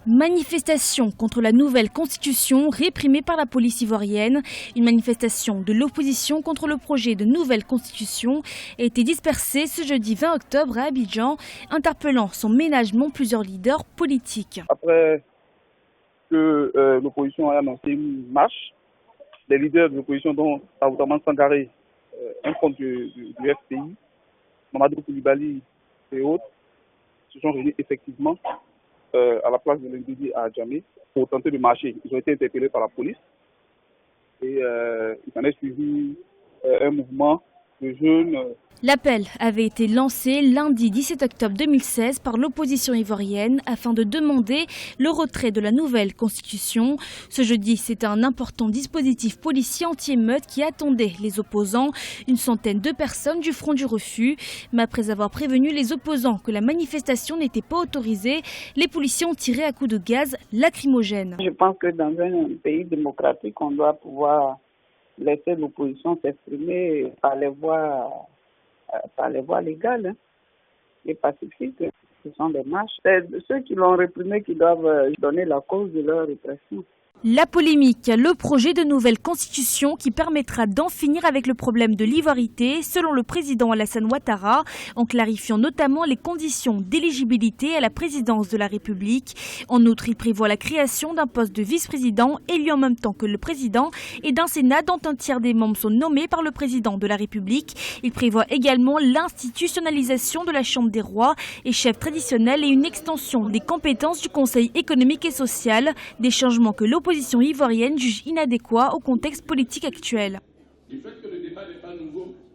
Manifestation contre la nouvelle constitution réprimée par la police ivoirienne. Une manifestation de l'opposition contre le projet de nouvelle constitution a été dispersée ce jeudi 20 octobre à Abidjan, interpellant sans ménagement plusieurs leaders politiques. Après que l'opposition a annoncé une marche, les leaders de l'opposition, dont Aoudaman Sangaré, un compte du FPI, Mamadou Koulibaly et autres, se sont réunis effectivement à la place de l'Indidi à Djamé pour tenter de marcher. Ils ont été interpellés par la police et il en est suivi un mouvement de jeunes. L'appel avait été lancé lundi 17 octobre 2016 par l'opposition ivoirienne afin de demander le retrait de la nouvelle constitution. Ce jeudi, c'était un important dispositif policier anti-émeute qui attendait les opposants. Une centaine de personnes du Front du Refus. Mais après avoir prévenu les opposants que la manifestation n'était pas autorisée, les policiers ont tiré à coups de gaz lacrymogène. Je pense que dans un pays démocratique, on doit pouvoir laisser l'opposition s'exprimer par les voies légales et pacifiques. Ce sont des marches. C'est ceux qui l'ont réprimé qui doivent donner la cause de leur répression. La polémique, le projet de nouvelle constitution qui permettra d'en finir avec le problème de l'ivoirité, selon le président Alassane Ouattara, en clarifiant notamment les conditions d'éligibilité à la présidence de la République. En outre, il prévoit la création d'un poste de vice-président élu en même temps que le président et d'un Sénat dont un tiers des membres sont nommés par le président de la République. Il prévoit également l'institutionnalisation de la Chambre des rois et chefs traditionnels et une extension des compétences du Conseil économique et social, des changements que l'opposition ivoirienne juge inadéquats au contexte politique actuel.